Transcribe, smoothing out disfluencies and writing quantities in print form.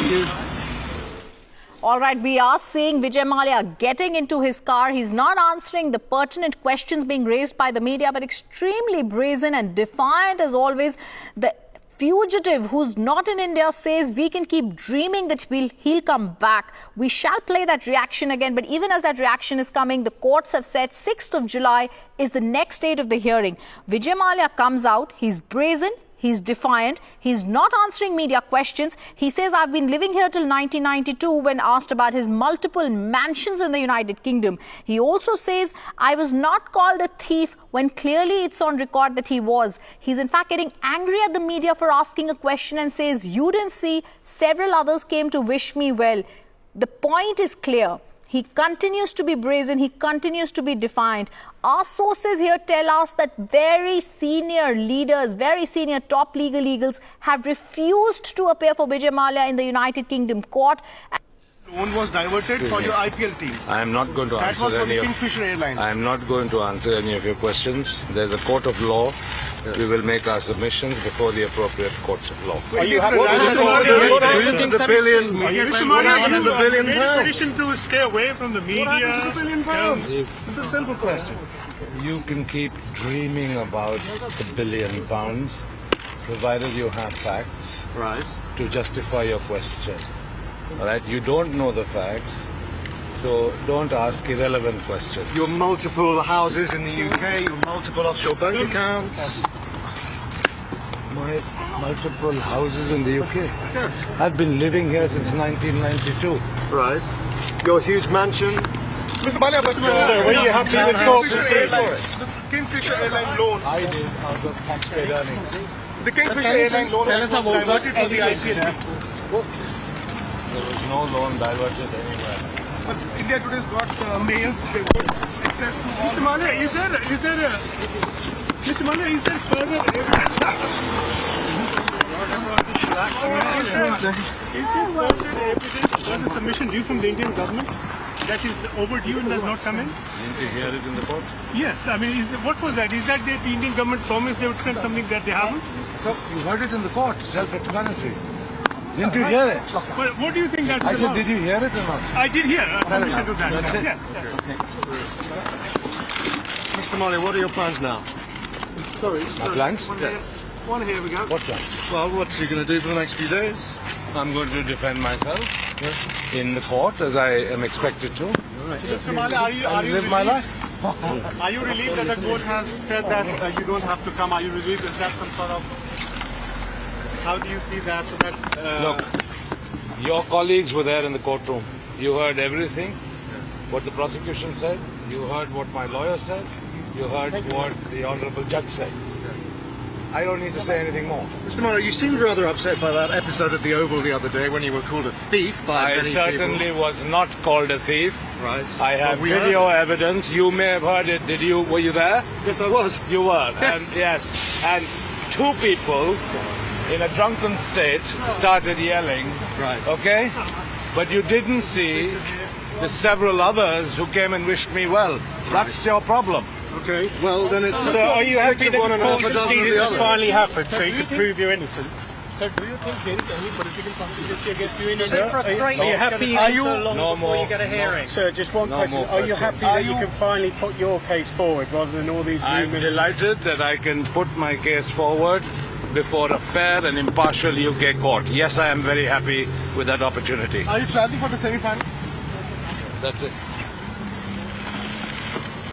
Thank you. All right, we are seeing Vijay Mallya getting into his car. He's not answering the pertinent questions being raised by the media, but extremely brazen and defiant as always. The fugitive who's not in India says we can keep dreaming that he'll come back. We shall play that reaction again, but even as that reaction is coming, the courts have said 6th of July is the next date of the hearing. Vijay Mallya comes out, he's brazen, he's defiant, he's not answering media questions. He says, I've been living here till 1992 when asked about his multiple mansions in the United Kingdom. He also says, I was not called a thief when clearly it's on record that he was. He's in fact getting angry at the media for asking a question and says, you didn't see, several others came to wish me well. The point is clear. He continues to be brazen. He continues to be defiant. Our sources here tell us that very senior leaders, very senior top legal eagles have refused to appear for Vijay Mallya in the United Kingdom court. Loan was diverted for your IPL team. I am not going to That answer was for any the of. Kingfisher Airlines. I am not going to answer any of your questions. There's a court of law. We will make our submissions before the appropriate courts of law. Are you happy? What happened to the billion? Mr. What happened to the Mallya, billion you made a pounds? petition to stay away from the media. What happened to the billion pounds? It's a simple question. You can keep dreaming about the £1 billion, provided you have facts Right. to justify your question. All right? You don't know the facts, so don't ask irrelevant questions. Your multiple houses in the UK, your multiple offshore bank accounts. My multiple houses in the UK. Yes. I've been living here since 1992. Right. Your huge mansion. Mr. Mallya, but were you happy with Kingfisher Airlines? The Kingfisher Airline loan. I did out of taxpayer earnings. The Kingfisher Airline loan was diverted for the IPL team. There was no loan diverted anywhere. But India Today's got mails. They've got access to all. Mr. Mallya, is there further evidence? Is there further evidence for the submission due from the Indian government that is overdue and does not come in? Didn't you hear it in the court? Yes, I mean, what was that? Is that the Indian government promised they would send something that they haven't? So you heard it in the court, self-explanatory. Didn't you hear it? Well, what do you think that is I said, about? did you hear it or not? I did hear a submission to that. That's it. Yes. Mr. Mallya, what are your plans now? Sorry. My plans? Yes. One here we go. What plans? Well, what's he going to do for the next few days? I'm going to defend myself in the court as I am expected to. Mr. Mallya, And live my life. are you relieved that the court has said that you don't have to come? Are you relieved? Is that some sort of... How do you see that? So that Look, your colleagues were there in the courtroom. You heard everything, what the prosecution said. You heard what my lawyer said. You heard what the honourable judge said. I don't need to say anything more. Mr. Mallya, you seemed rather upset by that episode at the Oval the other day when you were called a thief by I many certainly was not called a thief. people. Right. I have Well, we video heard evidence. You may have heard it. Did you? Were you there? it. Yes, I was. You were. Yes. And yes. And two people in a drunken state started yelling. Right. Okay? But you didn't see the several others who came and wished me well. That's your problem. Okay. Well, then it's So are you happy six that of one the and half court a dozen of the proceedings other. finally happened so you can prove you're innocent? Sir, do you think there is any political conspiracy against you in Sir, India? are you happy? Are you so long No before more. you get a hearing? Sir, just one No question. more Are you questions. happy that you can finally put your case forward rather than all these I'm rumors? delighted that I can put my case forward before a fair and impartial UK court. Yes, I am very happy with that opportunity. Are you traveling for the semi-final? That's it.